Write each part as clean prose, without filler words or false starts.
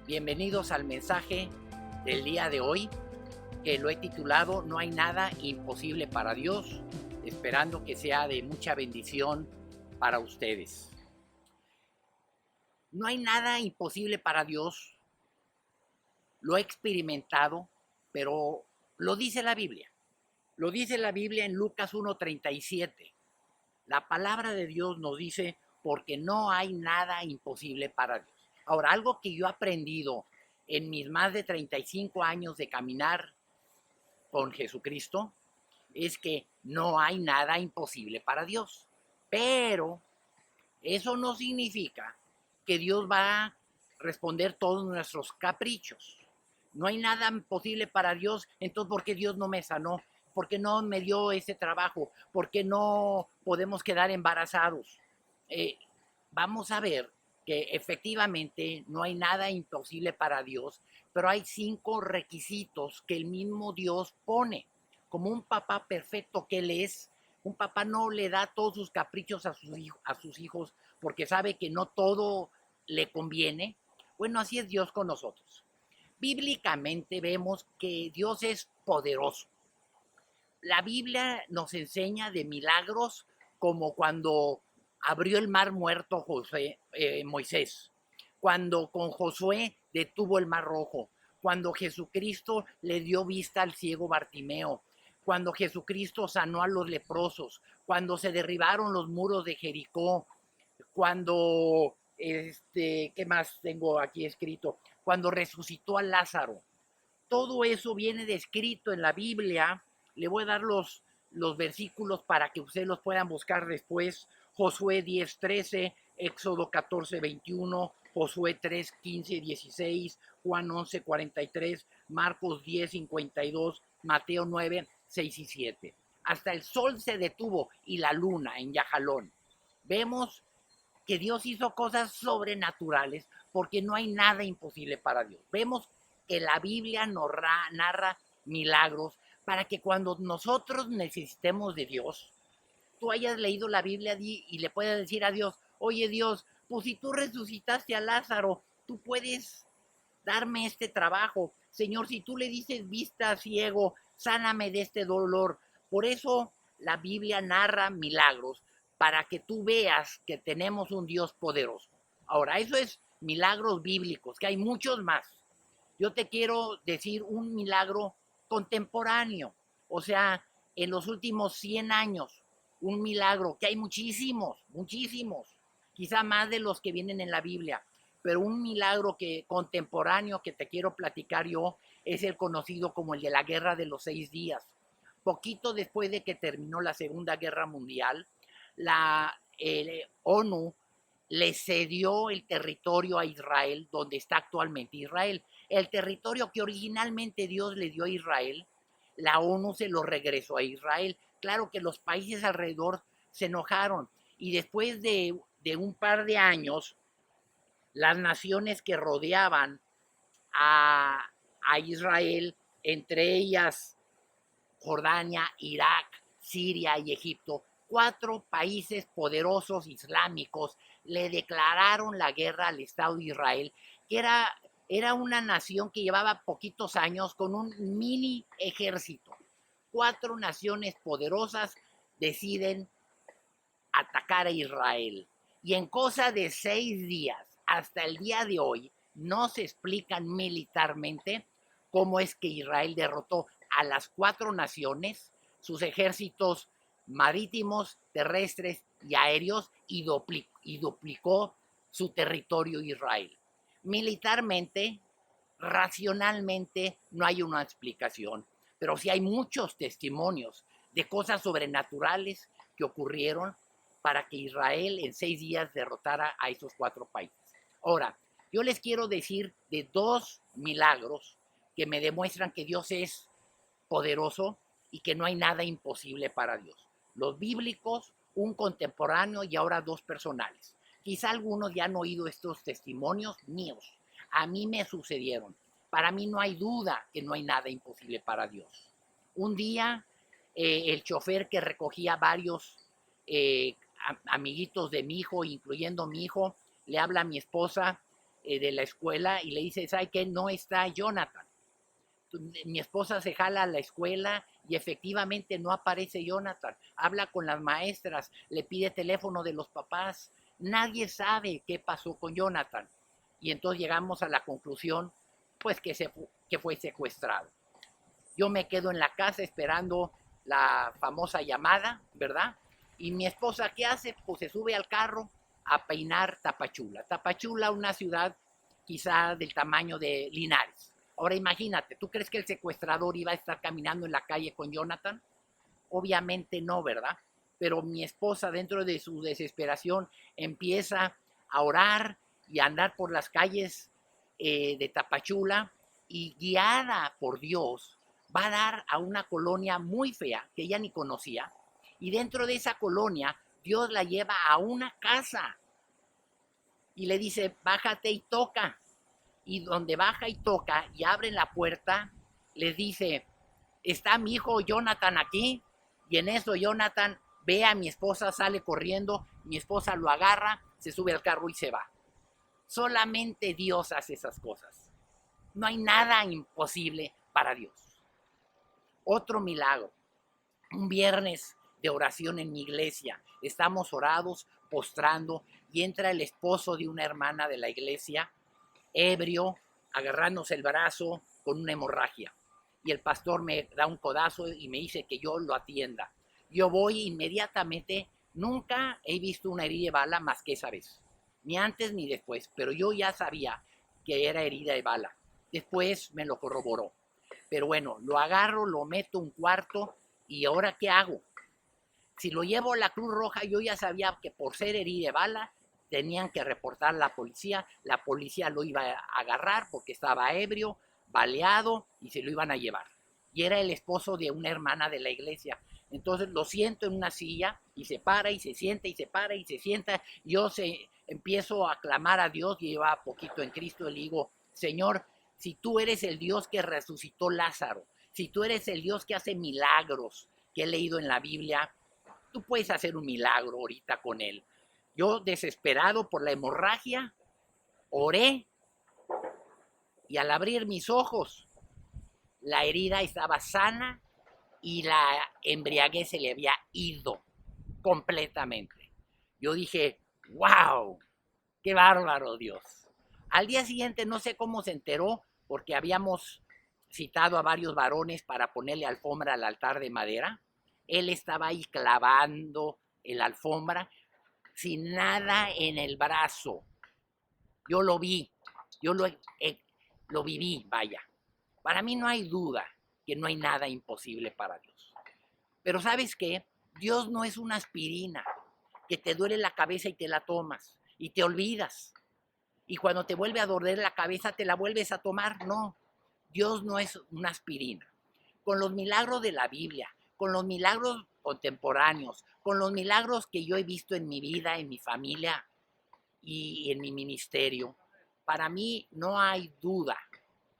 Bienvenidos al mensaje del día de hoy, que lo he titulado No hay nada imposible para Dios, esperando que sea de mucha bendición para ustedes. No hay nada imposible para Dios, lo he experimentado, pero lo dice la Biblia. Lo dice la Biblia en Lucas 1:37. La palabra de Dios nos dice, porque no hay nada imposible para Dios. Ahora, algo que yo he aprendido en mis más de 35 años de caminar con Jesucristo es que no hay nada imposible para Dios. Pero eso no significa que Dios va a responder todos nuestros caprichos. No hay nada imposible para Dios, entonces ¿por qué Dios no me sanó? ¿Por qué no me dio ese trabajo? ¿Por qué no podemos quedar embarazados? Vamos a ver que efectivamente no hay nada imposible para Dios, pero hay 5 requisitos que el mismo Dios pone. Como un papá perfecto que Él es, un papá no le da todos sus caprichos a sus hijos porque sabe que no todo le conviene. Bueno, así es Dios con nosotros. Bíblicamente vemos que Dios es poderoso. La Biblia nos enseña de milagros como cuando abrió el mar muerto Moisés, cuando con Josué detuvo el mar rojo, cuando Jesucristo le dio vista al ciego Bartimeo, cuando Jesucristo sanó a los leprosos, cuando se derribaron los muros de Jericó, cuando, ¿qué más tengo aquí escrito? Cuando resucitó a Lázaro. Todo eso viene descrito en la Biblia. Le voy a dar los versículos para que ustedes los puedan buscar después. Josué 10:13, Éxodo 14:21, Josué 3:15-16, Juan 11:43, Marcos 10:52, Mateo 9:6 y 7. Hasta el sol se detuvo y la luna en Yajalón. Vemos que Dios hizo cosas sobrenaturales porque no hay nada imposible para Dios. Vemos que la Biblia nos narra milagros para que cuando nosotros necesitemos de Dios, tú hayas leído la Biblia y le puedas decir a Dios, oye Dios, pues si tú resucitaste a Lázaro, tú puedes darme este trabajo. Señor, si tú le dices vista ciego, sáname de este dolor. Por eso la Biblia narra milagros para que tú veas que tenemos un Dios poderoso. Ahora, eso es milagros bíblicos, que hay muchos más. Yo te quiero decir un milagro contemporáneo, o sea, en los últimos 100 años, un milagro, que hay muchísimos, muchísimos, quizá más de los que vienen en la Biblia, pero un milagro que contemporáneo que te quiero platicar yo es el conocido como el de la Guerra de los 6 días. Poquito después de que terminó la Segunda Guerra Mundial, la ONU le cedió el territorio a Israel, donde está actualmente Israel. El territorio que originalmente Dios le dio a Israel, la ONU se lo regresó a Israel. Claro que los países alrededor se enojaron y después de un par de años, las naciones que rodeaban a Israel, entre ellas Jordania, Irak, Siria y Egipto, 4 países poderosos islámicos le declararon la guerra al Estado de Israel, que era una nación que llevaba poquitos años con un mini ejército. 4 naciones poderosas deciden atacar a Israel. Y en cosa de 6 días, hasta el día de hoy, no se explican militarmente cómo es que Israel derrotó a las 4 naciones, sus ejércitos marítimos, terrestres y aéreos y duplicó su territorio Israel. Militarmente, racionalmente, no hay una explicación, pero sí hay muchos testimonios de cosas sobrenaturales que ocurrieron para que Israel en 6 días derrotara a esos 4 países. Ahora, yo les quiero decir de 2 milagros que me demuestran que Dios es poderoso y que no hay nada imposible para Dios. Los bíblicos, un contemporáneo y ahora 2 personales. Quizá algunos ya han oído estos testimonios míos. A mí me sucedieron. Para mí no hay duda que no hay nada imposible para Dios. Un día, el chofer que recogía varios amiguitos de mi hijo, incluyendo mi hijo, le habla a mi esposa de la escuela y le dice, ¿sabe qué? No está Jonathan. Mi esposa se jala a la escuela y efectivamente no aparece Jonathan. Habla con las maestras, le pide teléfono de los papás. Nadie sabe qué pasó con Jonathan. Y entonces llegamos a la conclusión, pues que fue secuestrado. Yo me quedo en la casa esperando la famosa llamada, ¿verdad? Y mi esposa, ¿qué hace? Pues se sube al carro a peinar Tapachula. Tapachula, una ciudad quizá del tamaño de Linares. Ahora imagínate, ¿tú crees que el secuestrador iba a estar caminando en la calle con Jonathan? Obviamente no, ¿verdad? Pero mi esposa, dentro de su desesperación, empieza a orar y a andar por las calles de Tapachula y guiada por Dios va a dar a una colonia muy fea que ella ni conocía y dentro de esa colonia Dios la lleva a una casa y le dice, bájate y toca. Y donde baja y toca y abren la puerta, les dice, ¿está mi hijo Jonathan aquí? Y en eso Jonathan ve a mi esposa, sale corriendo, mi esposa lo agarra, se sube al carro y se va. Solamente Dios hace esas cosas. No hay nada imposible para Dios. Otro milagro. Un viernes de oración en mi iglesia. Estamos orados, postrando, y entra el esposo de una hermana de la iglesia, ebrio, agarrándose el brazo con una hemorragia. Y el pastor me da un codazo y me dice que yo lo atienda. Yo voy inmediatamente, nunca he visto una herida de bala más que esa vez. Ni antes ni después, pero yo ya sabía que era herida de bala. Después me lo corroboró. Pero bueno, lo agarro, lo meto a un cuarto y ¿ahora qué hago? Si lo llevo a la Cruz Roja, yo ya sabía que por ser herida de bala tenían que reportar a la policía lo iba a agarrar porque estaba ebrio, baleado y se lo iban a llevar. Y era el esposo de una hermana de la iglesia. Entonces lo siento en una silla y se para y se sienta y se para y se sienta. Empiezo a clamar a Dios y lleva poquito en Cristo y le digo, Señor, si tú eres el Dios que resucitó Lázaro, si tú eres el Dios que hace milagros que he leído en la Biblia, tú puedes hacer un milagro ahorita con él. Yo, desesperado por la hemorragia, oré y al abrir mis ojos, la herida estaba sana y la embriaguez se le había ido completamente. Yo dije, wow, qué bárbaro Dios. Al día siguiente no sé cómo se enteró porque habíamos citado a varios varones para ponerle alfombra al altar de madera. Él estaba ahí clavando la alfombra sin nada en el brazo. Yo lo vi, yo lo viví, vaya. Para mí no hay duda que no hay nada imposible para Dios. Pero ¿sabes qué? Dios no es una aspirina que te duele la cabeza y te la tomas y te olvidas. Y cuando te vuelve a doler la cabeza te la vuelves a tomar. No, Dios no es una aspirina. Con los milagros de la Biblia, con los milagros contemporáneos, con los milagros que yo he visto en mi vida, en mi familia y en mi ministerio, para mí no hay duda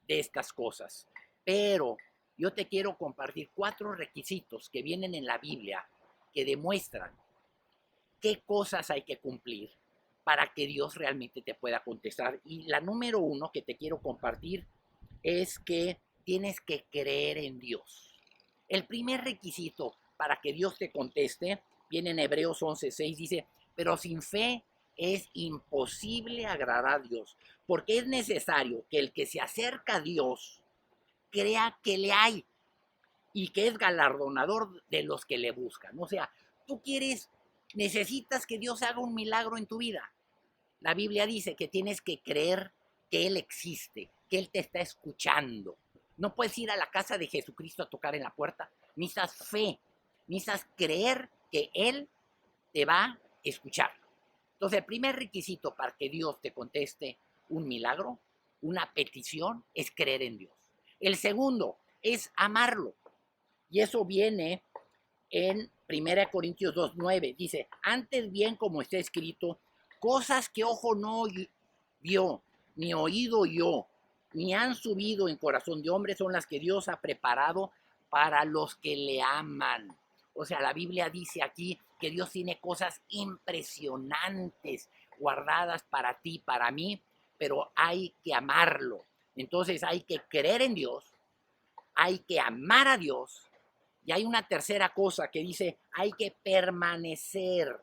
de estas cosas. Pero yo te quiero compartir 4 requisitos que vienen en la Biblia que demuestran qué cosas hay que cumplir para que Dios realmente te pueda contestar. Y la número 1 que te quiero compartir es que tienes que creer en Dios. El primer requisito para que Dios te conteste viene en Hebreos 11:6, dice, pero sin fe es imposible agradar a Dios, porque es necesario que el que se acerca a Dios crea que le hay y que es galardonador de los que le buscan. O sea, tú necesitas que Dios haga un milagro en tu vida. La Biblia dice que tienes que creer que Él existe, que Él te está escuchando. No puedes ir a la casa de Jesucristo a tocar en la puerta. Necesitas fe, necesitas creer que Él te va a escuchar. Entonces, el primer requisito para que Dios te conteste un milagro, una petición, es creer en Dios. El segundo es amarlo. Y eso viene en 1 Corintios 2:9. Dice, antes bien como está escrito, cosas que ojo no vio, ni oído yo, ni han subido en corazón de hombre, son las que Dios ha preparado para los que le aman. O sea, la Biblia dice aquí que Dios tiene cosas impresionantes guardadas para ti, para mí, pero hay que amarlo. Entonces hay que creer en Dios, hay que amar a Dios, y hay una tercera cosa que dice, hay que permanecer.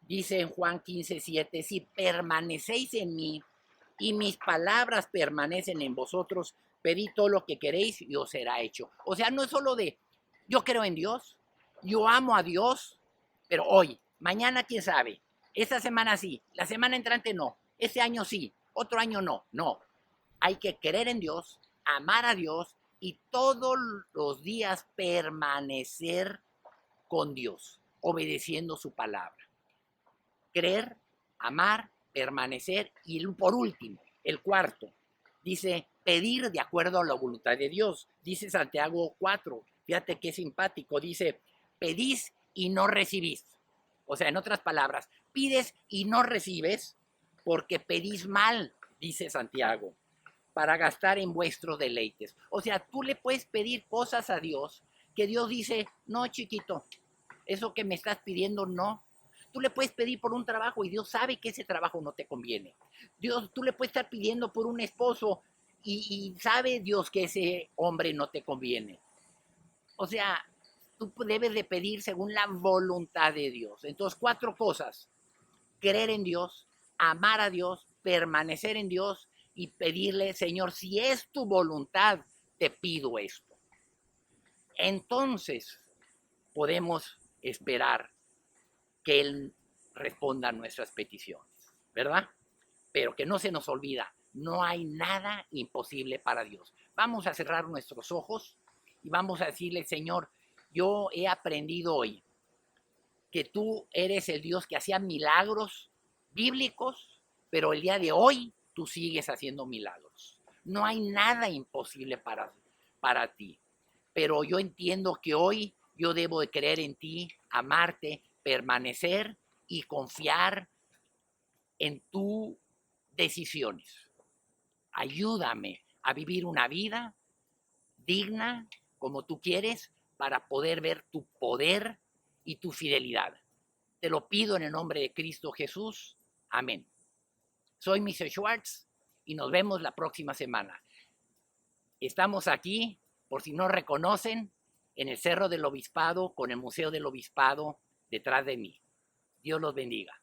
Dice en Juan 15:7, si permanecéis en mí y mis palabras permanecen en vosotros, pedid todo lo que queréis y os será hecho. O sea, no es solo de, yo creo en Dios, yo amo a Dios, pero hoy, mañana quién sabe, esta semana sí, la semana entrante no, este año sí, otro año no, no. Hay que creer en Dios, amar a Dios y todos los días permanecer con Dios, obedeciendo su palabra. Creer, amar, permanecer y por último, el cuarto, dice pedir de acuerdo a la voluntad de Dios. Dice Santiago 4, fíjate qué simpático, dice pedís y no recibís. O sea, en otras palabras, pides y no recibes porque pedís mal, dice Santiago, para gastar en vuestros deleites. O sea, tú le puedes pedir cosas a Dios que Dios dice, no, chiquito, eso que me estás pidiendo no. Tú le puedes pedir por un trabajo y Dios sabe que ese trabajo no te conviene. Tú le puedes estar pidiendo por un esposo y sabe Dios que ese hombre no te conviene. O sea, tú debes de pedir según la voluntad de Dios. Entonces, 4 cosas: creer en Dios, amar a Dios, permanecer en Dios y pedirle, Señor, si es tu voluntad, te pido esto. Entonces podemos esperar que Él responda a nuestras peticiones, ¿verdad? Pero que no se nos olvida, no hay nada imposible para Dios. Vamos a cerrar nuestros ojos y vamos a decirle, Señor, yo he aprendido hoy que tú eres el Dios que hacía milagros bíblicos, pero el día de hoy tú sigues haciendo milagros. No hay nada imposible para ti. Pero yo entiendo que hoy yo debo de creer en ti, amarte, permanecer y confiar en tus decisiones. Ayúdame a vivir una vida digna como tú quieres para poder ver tu poder y tu fidelidad. Te lo pido en el nombre de Cristo Jesús. Amén. Soy Mr. Schwartz y nos vemos la próxima semana. Estamos aquí, por si no reconocen, en el Cerro del Obispado con el Museo del Obispado detrás de mí. Dios los bendiga.